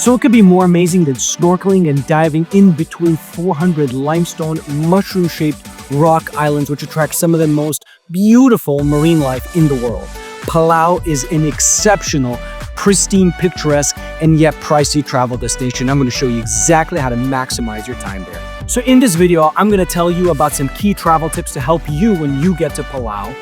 So it could be more amazing than snorkeling and diving in between 400 limestone, mushroom-shaped rock islands, which attract some of the most beautiful marine life in the world. Palau is an exceptional, pristine, picturesque, and yet pricey travel destination. I'm going to show you exactly how to maximize your time there. So in this video, I'm going to tell you about some key travel tips to help you when you get to Palau,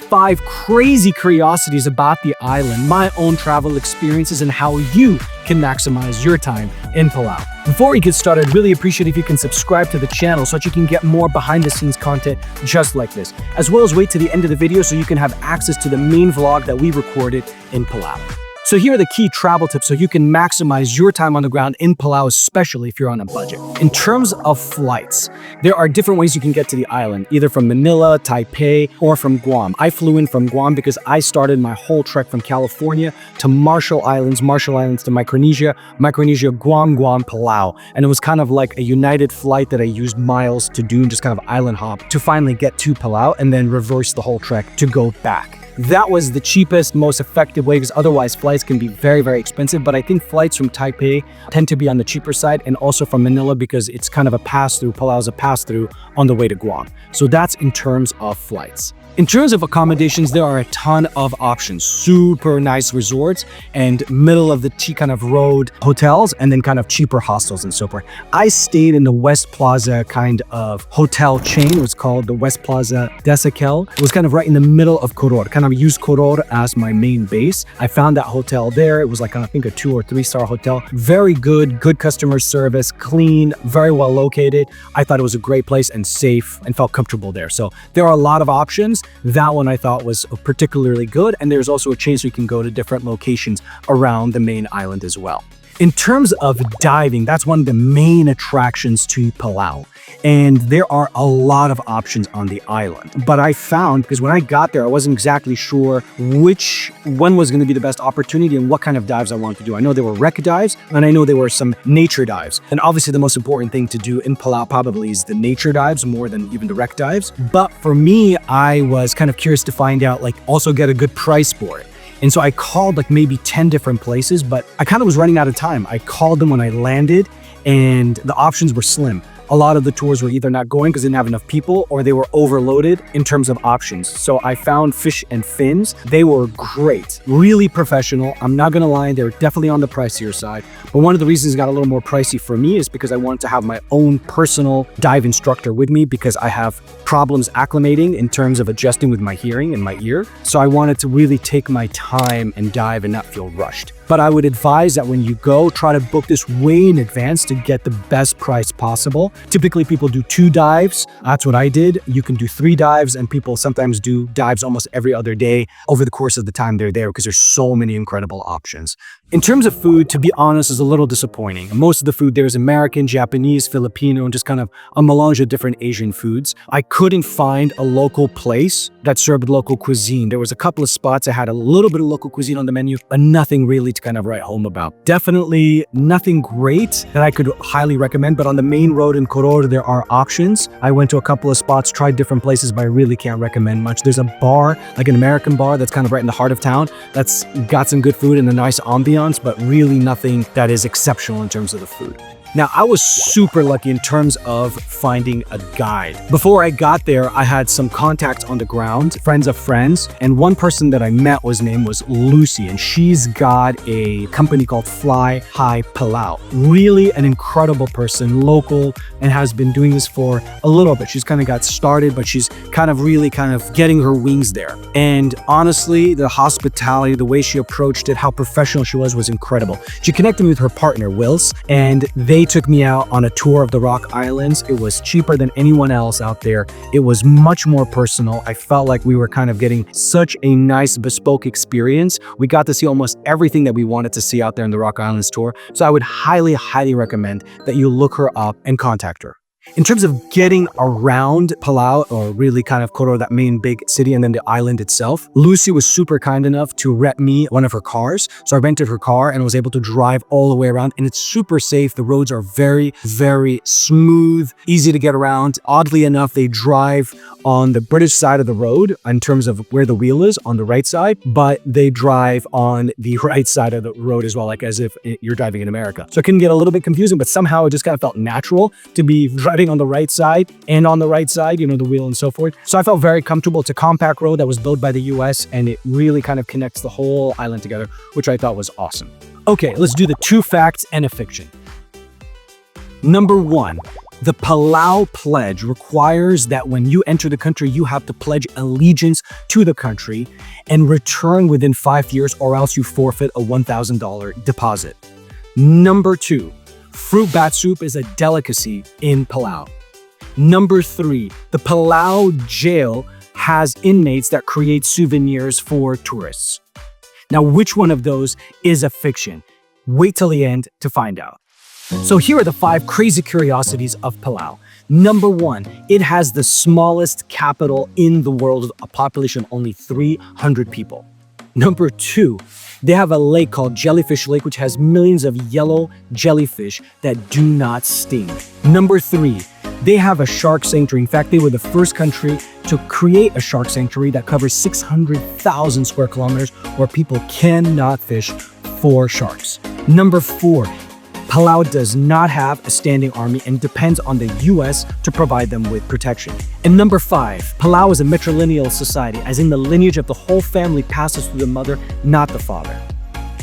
5 crazy curiosities about the island, my own travel experiences, and how you can maximize your time in Palau. Before we get started, I'd really appreciate if you can subscribe to the channel so that you can get more behind-the-scenes content just like this, as well as wait to the end of the video so you can have access to the main vlog that we recorded in Palau. So here are the key travel tips so you can maximize your time on the ground in Palau, especially if you're on a budget. In terms of flights, there are different ways you can get to the island, either from Manila, Taipei, or from Guam. I flew in from Guam because I started my whole trek from California to Marshall Islands to Micronesia, Guam, Palau. And it was kind of like a united flight that I used miles to do and just kind of island hop to finally get to Palau and then reverse the whole trek to go back. That was the cheapest, most effective way because otherwise flights can be very, very expensive. But I think flights from Taipei tend to be on the cheaper side, and also from Manila because it's kind of a pass-through. Palau is a pass-through on the way to Guam. So that's in terms of flights. In terms of accommodations, there are a ton of options. Super nice resorts and middle of the kind of road hotels, and then kind of cheaper hostels and so forth. I stayed in the West Plaza kind of hotel chain. It was called the West Plaza Desakel. It was kind of right in the middle of Koror. Kind of used Koror as my main base. I found that hotel there. It was like, I think, a 2 or 3 star hotel. Very good customer service, clean, very well located. I thought it was a great place and safe and felt comfortable there. So there are a lot of options. That one I thought was particularly good, and there's also a chance you can go to different locations around the main island as well. In terms of diving, that's one of the main attractions to Palau. And there are a lot of options on the island. But I found, because when I got there, I wasn't exactly sure which one was going to be the best opportunity and what kind of dives I wanted to do. I know there were wreck dives, and I know there were some nature dives. And obviously the most important thing to do in Palau probably is the nature dives more than even the wreck dives. But for me, I was kind of curious to find out, also get a good price for it. And so I called maybe 10 different places, but I kind of was running out of time. I called them when I landed, and the options were slim. A lot of the tours were either not going because they didn't have enough people, or they were overloaded in terms of options. So I found Fish and Fins. They were great, really professional. I'm not gonna lie, they're definitely on the pricier side. But one of the reasons it got a little more pricey for me is because I wanted to have my own personal dive instructor with me because I have problems acclimating in terms of adjusting with my hearing and my ear. So I wanted to really take my time and dive and not feel rushed. But I would advise that when you go, try to book this way in advance to get the best price possible. Typically, people do 2 dives. That's what I did. You can do 3 dives, and people sometimes do dives almost every other day over the course of the time they're there because there's so many incredible options. In terms of food, to be honest, is a little disappointing. Most of the food there is American, Japanese, Filipino, and just kind of a melange of different Asian foods. I couldn't find a local place that served local cuisine. There was a couple of spots that had a little bit of local cuisine on the menu, but nothing really to kind of write home about. Definitely nothing great that I could highly recommend, but on the main road in Koror, there are options. I went to a couple of spots, tried different places, but I really can't recommend much. There's a bar, like an American bar, that's kind of right in the heart of town. That's got some good food and a nice ambiance, but really nothing that is exceptional in terms of the food. Now, I was super lucky in terms of finding a guide. Before I got there, I had some contacts on the ground, friends of friends, and one person that I met name was Lucy, and she's got a company called Fly High Palau. Really an incredible person, local, and has been doing this for a little bit. She's kind of got started, but she's kind of getting her wings there. And honestly, the hospitality, the way she approached it, how professional she was incredible. She connected me with her partner, Wills, and they took me out on a tour of the Rock Islands. It was cheaper than anyone else out there. It was much more personal. I felt like we were kind of getting such a nice bespoke experience. We got to see almost everything that we wanted to see out there in the Rock Islands tour. So I would highly, highly recommend that you look her up and contact her. In terms of getting around Palau, or really kind of Koro, that main big city, and then the island itself, Lucy was super kind enough to rent me one of her cars. So I rented her car and was able to drive all the way around, and it's super safe. The roads are very, very smooth, easy to get around. Oddly enough, they drive on the British side of the road in terms of where the wheel is on the right side, but they drive on the right side of the road as well, like as if you're driving in America. So it can get a little bit confusing, but somehow it just kind of felt natural to be driving on the right side, and on the right side, you know, the wheel and so forth. So I felt very comfortable. It's a compact road that was built by the US, and it really kind of connects the whole island together, which I thought was awesome. Okay, let's do the 2 facts and a fiction. Number 1, the Palau Pledge requires that when you enter the country, you have to pledge allegiance to the country and return within 5 years, or else you forfeit a $1,000 deposit. Number 2, fruit bat soup is a delicacy in Palau. Number 3, the Palau jail has inmates that create souvenirs for tourists. Now, which one of those is a fiction? Wait till the end to find out. So here are the 5 crazy curiosities of Palau. Number 1, it has the smallest capital in the world with a population of only 300 people. Number 2, they have a lake called Jellyfish Lake, which has millions of yellow jellyfish that do not sting. Number 3, they have a shark sanctuary. In fact, they were the first country to create a shark sanctuary that covers 600,000 square kilometers where people cannot fish for sharks. Number 4, Palau does not have a standing army and depends on the US to provide them with protection. And number 5, Palau is a matrilineal society, as in the lineage of the whole family passes through the mother, not the father.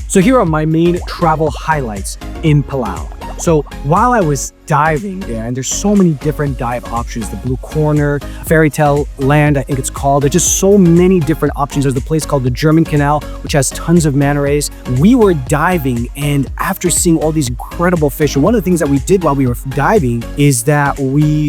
So here are my main travel highlights in Palau. So while I was diving there, and there's so many different dive options, the Blue Corner, Fairy Tale Land, I think it's called. There's just so many different options. There's the place called the German Canal, which has tons of manta rays. We were diving, and after seeing all these incredible fish, and one of the things that we did while we were diving is that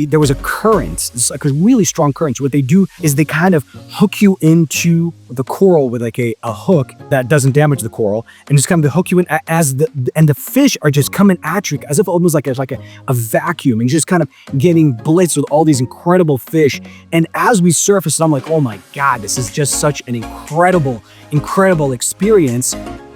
there was a current, it's like a really strong current. So what they do is they kind of hook you into the coral with like a hook that doesn't damage the coral, and just kind of hook you in and the fish are just coming at you as if almost like a vacuum, and just kind of getting blitzed with all these incredible fish. And as we surfaced, I'm like, oh my God, this is just such an incredible experience.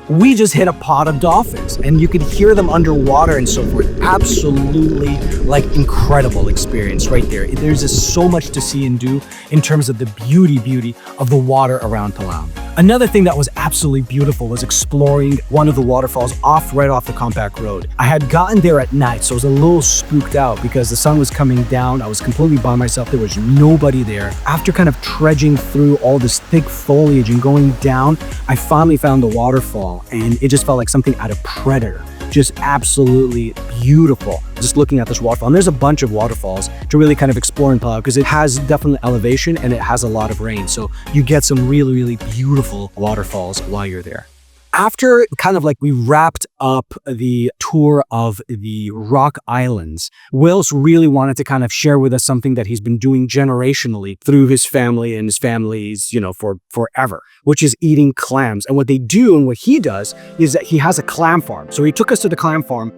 We just hit a pod of dolphins, and you could hear them underwater and so forth. Absolutely like incredible experience right there. There's just so much to see and do in terms of the beauty of the water around Palau. Another thing that was absolutely beautiful was exploring one of the waterfalls right off the compact road. I had gotten there at night, so I was a little spooked out because the sun was coming down. I was completely by myself. There was nobody there. After kind of trudging through all this thick foliage and going down, I finally found the waterfall, and it just felt like something out of Predator. Just absolutely beautiful just looking at this waterfall. And there's a bunch of waterfalls to really kind of explore in Palau because it has definitely elevation and it has a lot of rain. So you get some really beautiful waterfalls while you're there. After kind of like we wrapped up the tour of the Rock Islands, Wills really wanted to kind of share with us something that he's been doing generationally through his family and his family's, for forever, which is eating clams. And what they do and what he does is that he has a clam farm. So he took us to the clam farm,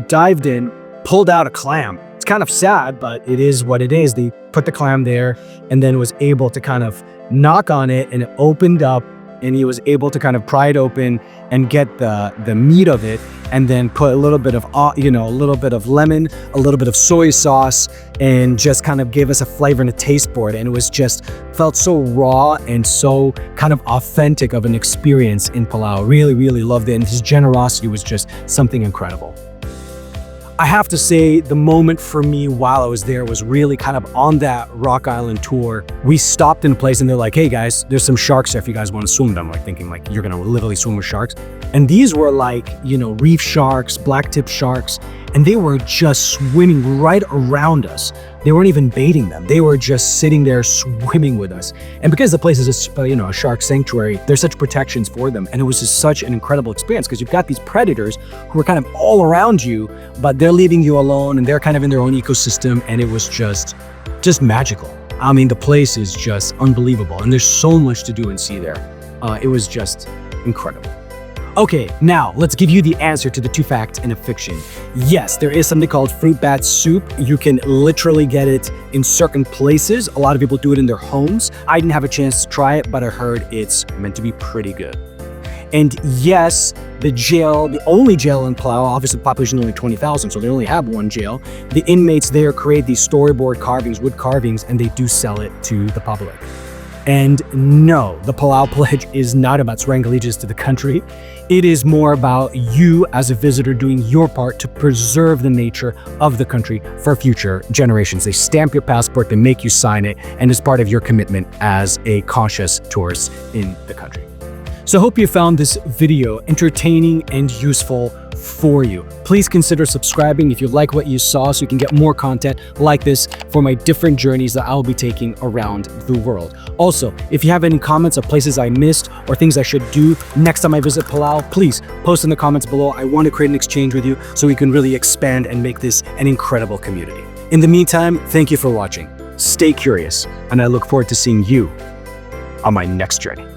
dived in, pulled out a clam. It's kind of sad, but it is what it is. They put the clam there and then was able to kind of knock on it, and it opened up, and he was able to kind of pry it open and get the meat of it, and then put a little bit of lemon, a little bit of soy sauce, and just kind of gave us a flavor and a taste for it. And it was just felt so raw and so kind of authentic of an experience in Palau. Really loved it, and his generosity was just something incredible. I have to say, the moment for me while I was there was really kind of on that Rock Island tour. We stopped in a place and they're like, hey guys, there's some sharks there if you guys want to swim with them. Like thinking like you're gonna literally swim with sharks. And these were like, reef sharks, black-tip sharks, and they were just swimming right around us. They weren't even baiting them. They were just sitting there swimming with us. And because the place is a shark sanctuary, there's such protections for them. And it was just such an incredible experience because you've got these predators who are kind of all around you, but they're leaving you alone and they're kind of in their own ecosystem. And it was just magical. I mean, the place is just unbelievable. And there's so much to do and see there. It was just incredible. Okay, now let's give you the answer to the two facts and a fiction. Yes, there is something called fruit bat soup. You can literally get it in certain places. A lot of people do it in their homes. I didn't have a chance to try it, but I heard it's meant to be pretty good. And yes, the only jail in Palau, obviously the population is only 20,000, so they only have one jail. The inmates there create these storyboard carvings, wood carvings, and they do sell it to the public. And no, the Palau Pledge is not about swearing allegiance to the country. It is more about you as a visitor doing your part to preserve the nature of the country for future generations. They stamp your passport, they make you sign it, and it's part of your commitment as a conscious tourist in the country. So I hope you found this video entertaining and useful for you. Please consider subscribing if you like what you saw so you can get more content like this for my different journeys that I'll be taking around the world. Also, if you have any comments of places I missed or things I should do next time I visit Palau, please post in the comments below. I want to create an exchange with you so we can really expand and make this an incredible community. In the meantime, thank you for watching. Stay curious, and I look forward to seeing you on my next journey.